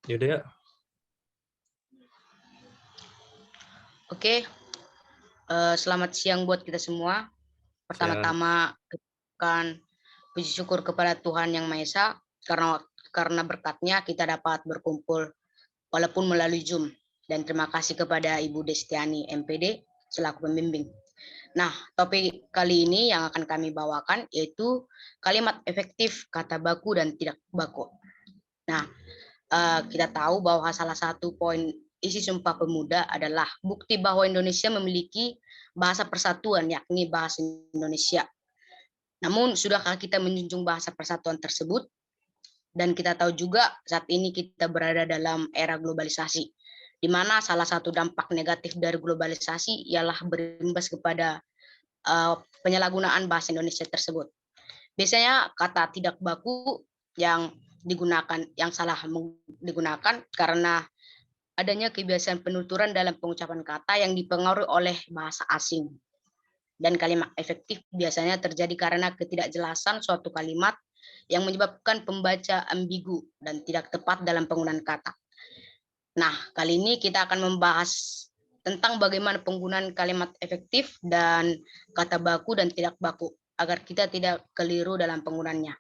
Yaudah ya. Oke, selamat siang buat kita semua. Pertama-tama kan puji syukur kepada Tuhan Yang Maha Esa karena berkatnya kita dapat berkumpul walaupun melalui Zoom. Dan terima kasih kepada Ibu Destiani MPD selaku pembimbing. Nah, topik kali ini yang akan kami bawakan yaitu kalimat efektif, kata baku, dan tidak baku. Nah, kita tahu bahwa salah satu poin isi Sumpah Pemuda adalah bukti bahwa Indonesia memiliki bahasa persatuan, yakni bahasa Indonesia. Namun, sudahkah kita menjunjung bahasa persatuan tersebut? Dan kita tahu juga saat ini kita berada dalam era globalisasi, di mana salah satu dampak negatif dari globalisasi ialah berimbas kepada penyalahgunaan bahasa Indonesia tersebut. Biasanya kata tidak baku yang salah digunakan karena adanya kebiasaan penuturan dalam pengucapan kata yang dipengaruhi oleh bahasa asing. Dan kalimat efektif biasanya terjadi karena ketidakjelasan suatu kalimat yang menyebabkan pembaca ambigu dan tidak tepat dalam penggunaan kata. Nah, kali ini kita akan membahas tentang bagaimana penggunaan kalimat efektif dan kata baku dan tidak baku agar kita tidak keliru dalam penggunaannya.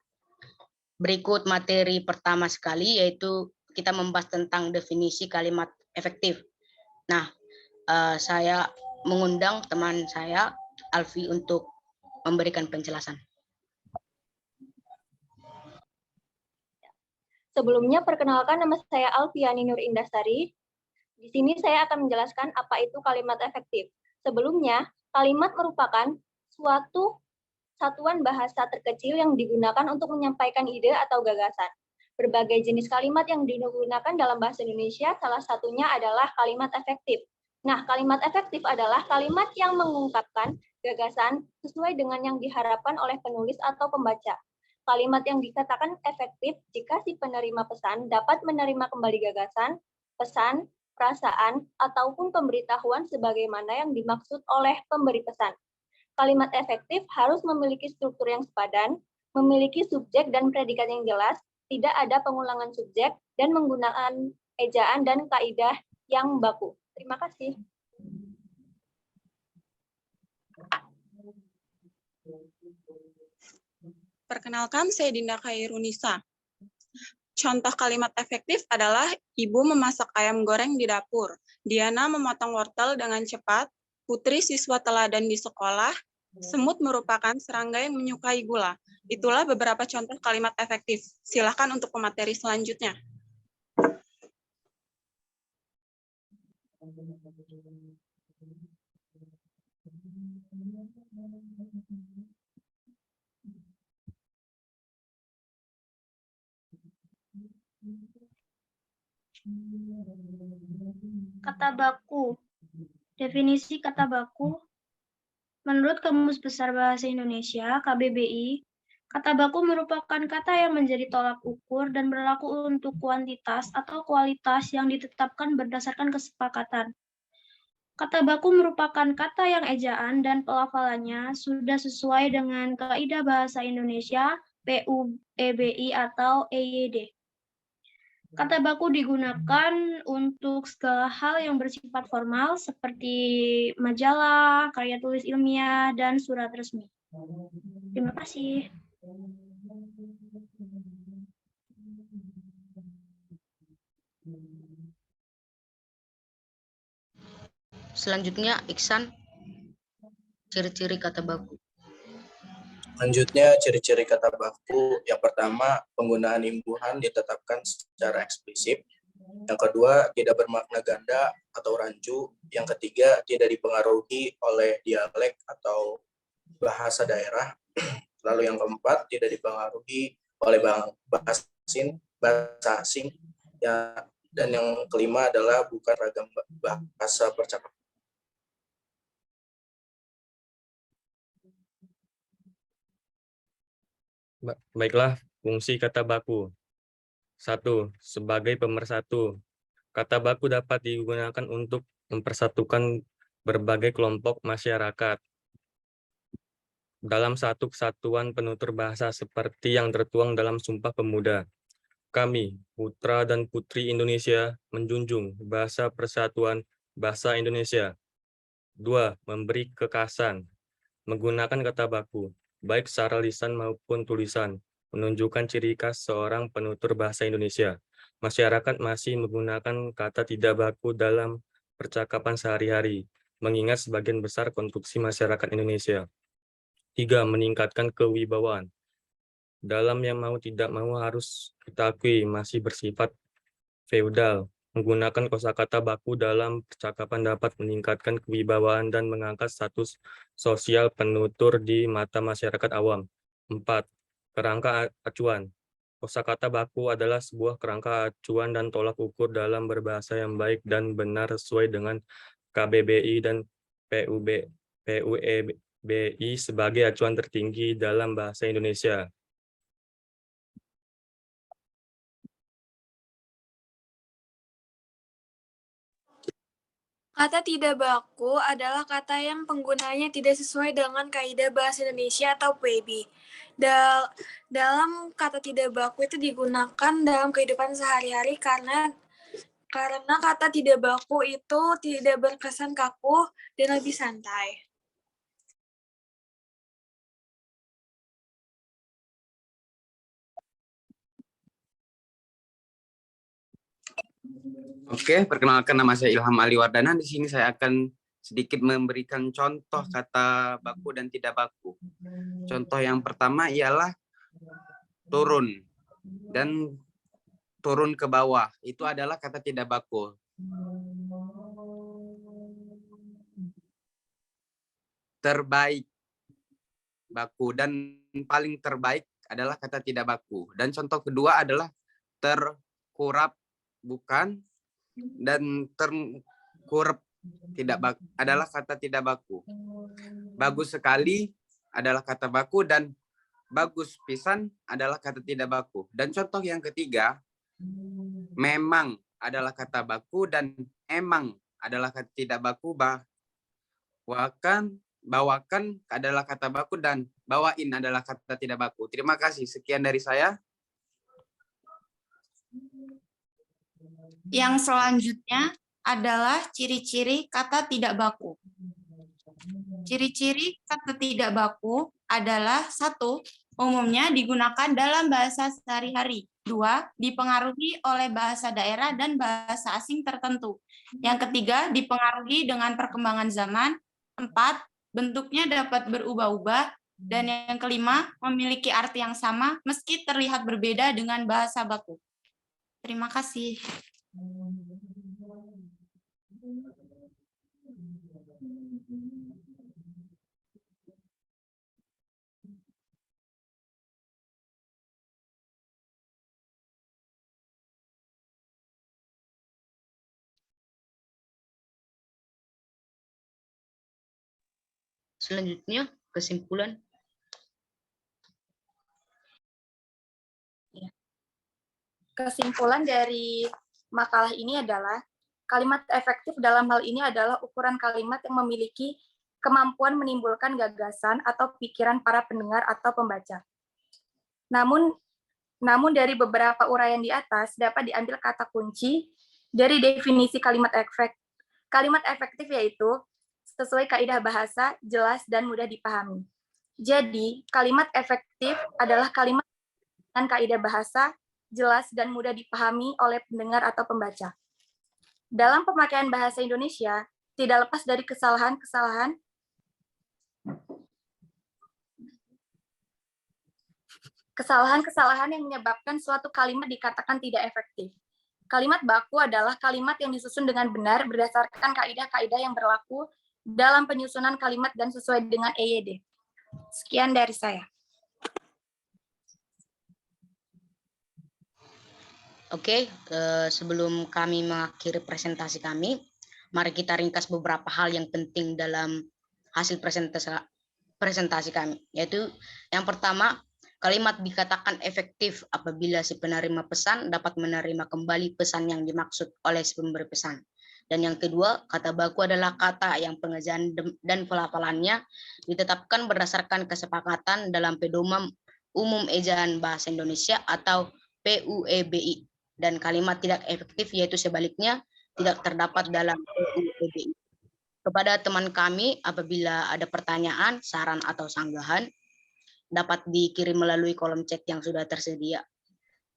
Berikut materi pertama sekali yaitu kita membahas tentang definisi kalimat efektif. Nah, saya mengundang teman saya Alfi untuk memberikan penjelasan. Sebelumnya, perkenalkan nama saya Alfiani Nur Indastari. Di sini saya akan menjelaskan apa itu kalimat efektif. Sebelumnya, kalimat merupakan suatu satuan bahasa terkecil yang digunakan untuk menyampaikan ide atau gagasan. Berbagai jenis kalimat yang digunakan dalam bahasa Indonesia, salah satunya adalah kalimat efektif. Nah, kalimat efektif adalah kalimat yang mengungkapkan gagasan sesuai dengan yang diharapkan oleh penulis atau pembaca. Kalimat yang dikatakan efektif jika si penerima pesan dapat menerima kembali gagasan, pesan, perasaan, ataupun pemberitahuan sebagaimana yang dimaksud oleh pemberi pesan. Kalimat efektif harus memiliki struktur yang sepadan, memiliki subjek dan predikat yang jelas, tidak ada pengulangan subjek, dan menggunakan ejaan dan kaidah yang baku. Terima kasih. Perkenalkan, saya Dinda Khairunisa. Contoh kalimat efektif adalah ibu memasak ayam goreng di dapur, Diana memotong wortel dengan cepat, Putri siswa teladan di sekolah, semut merupakan serangga yang menyukai gula. Itulah beberapa contoh kalimat efektif. Silakan untuk pemateri selanjutnya. Kata baku. Definisi kata baku. Menurut Kamus Besar Bahasa Indonesia, KBBI, kata baku merupakan kata yang menjadi tolak ukur dan berlaku untuk kuantitas atau kualitas yang ditetapkan berdasarkan kesepakatan. Kata baku merupakan kata yang ejaan dan pelafalannya sudah sesuai dengan kaidah bahasa Indonesia, PUEBI atau EYD. Kata baku digunakan untuk segala hal yang bersifat formal seperti majalah, karya tulis ilmiah, dan surat resmi. Terima kasih. Selanjutnya, Iksan, ciri-ciri kata baku. Selanjutnya, ciri-ciri kata baku. Yang pertama, penggunaan imbuhan ditetapkan secara eksplisit. Yang kedua, tidak bermakna ganda atau rancu. Yang ketiga, tidak dipengaruhi oleh dialek atau bahasa daerah. Lalu yang keempat, tidak dipengaruhi oleh bahasa asing. Ya, dan yang kelima adalah bukan ragam bahasa percakapan. Baiklah, fungsi kata baku. 1. Sebagai pemersatu. Kata baku dapat digunakan untuk mempersatukan berbagai kelompok masyarakat dalam satu kesatuan penutur bahasa seperti yang tertuang dalam Sumpah Pemuda. Kami, putra dan putri Indonesia, menjunjung bahasa persatuan bahasa Indonesia. 2. Memberi kekasan, menggunakan kata baku, baik secara lisan maupun tulisan, menunjukkan ciri khas seorang penutur bahasa Indonesia. Masyarakat masih menggunakan kata tidak baku dalam percakapan sehari-hari, mengingat sebagian besar konstruksi masyarakat Indonesia. 3. Meningkatkan kewibawaan. Dalam yang mau tidak mau harus kita akui masih bersifat feodal. Menggunakan kosakata baku dalam percakapan dapat meningkatkan kewibawaan dan mengangkat status sosial penutur di mata masyarakat awam. 4. Kerangka acuan. Kosakata baku adalah sebuah kerangka acuan dan tolak ukur dalam berbahasa yang baik dan benar sesuai dengan KBBI dan PUEBI sebagai acuan tertinggi dalam bahasa Indonesia. Kata tidak baku adalah kata yang penggunanya tidak sesuai dengan kaidah bahasa Indonesia atau PUEBI. Dalam kata tidak baku itu digunakan dalam kehidupan sehari-hari karena kata tidak baku itu tidak berkesan kaku dan lebih santai. Oke, perkenalkan nama saya Ilham Ali Wardana. Di sini saya akan sedikit memberikan contoh kata baku dan tidak baku. Contoh yang pertama ialah turun dan turun ke bawah. Itu adalah kata tidak baku. Terbaik baku dan paling terbaik adalah kata tidak baku. Dan contoh kedua adalah terkurap bukan dan terkurap tidak baku adalah kata tidak baku. Bagus sekali adalah kata baku dan bagus pisan adalah kata tidak baku. Dan contoh yang ketiga, memang adalah kata baku dan emang adalah kata tidak baku. Bawakan adalah kata baku dan bawain adalah kata tidak baku. Terima kasih. Sekian dari saya. Yang selanjutnya adalah ciri-ciri kata tidak baku. Ciri-ciri kata tidak baku adalah 1. Umumnya digunakan dalam bahasa sehari-hari. 2. Dipengaruhi oleh bahasa daerah dan bahasa asing tertentu. Yang ketiga, dipengaruhi dengan perkembangan zaman. 4. Bentuknya dapat berubah-ubah. Dan yang kelima, memiliki arti yang sama meski terlihat berbeda dengan bahasa baku. Terima kasih. Selanjutnya, kesimpulan. Kesimpulan dari makalah ini adalah kalimat efektif dalam hal ini adalah ukuran kalimat yang memiliki kemampuan menimbulkan gagasan atau pikiran para pendengar atau pembaca. Namun dari beberapa uraian di atas dapat diambil kata kunci dari definisi kalimat efektif. Kalimat efektif yaitu sesuai kaidah bahasa, jelas dan mudah dipahami. Jadi, kalimat efektif adalah kalimat dengan kaidah bahasa, jelas dan mudah dipahami oleh pendengar atau pembaca. Dalam pemakaian bahasa Indonesia, tidak lepas dari kesalahan yang menyebabkan suatu kalimat dikatakan tidak efektif. Kalimat baku adalah kalimat yang disusun dengan benar berdasarkan kaidah-kaidah yang berlaku dalam penyusunan kalimat dan sesuai dengan EYD. Sekian dari saya. Oke, sebelum kami mengakhiri presentasi kami, mari kita ringkas beberapa hal yang penting dalam hasil presentasi kami, yaitu yang pertama, kalimat dikatakan efektif apabila si penerima pesan dapat menerima kembali pesan yang dimaksud oleh si pemberi pesan. Dan yang kedua, kata baku adalah kata yang pengerjaan dan pelafalannya ditetapkan berdasarkan kesepakatan dalam pedoman umum ejaan bahasa Indonesia atau PUEBI, dan kalimat tidak efektif yaitu sebaliknya tidak terdapat dalam PUEBI. Kepada teman kami, apabila ada pertanyaan, saran, atau sanggahan, dapat dikirim melalui kolom chat yang sudah tersedia.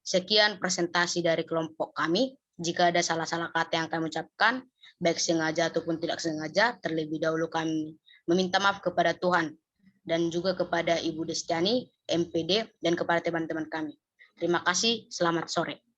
Sekian presentasi dari kelompok kami. Jika ada salah-salah kata yang kami ucapkan, baik sengaja ataupun tidak sengaja, terlebih dahulu kami meminta maaf kepada Tuhan dan juga kepada Ibu Destiani, MPD, dan kepada teman-teman kami. Terima kasih, selamat sore.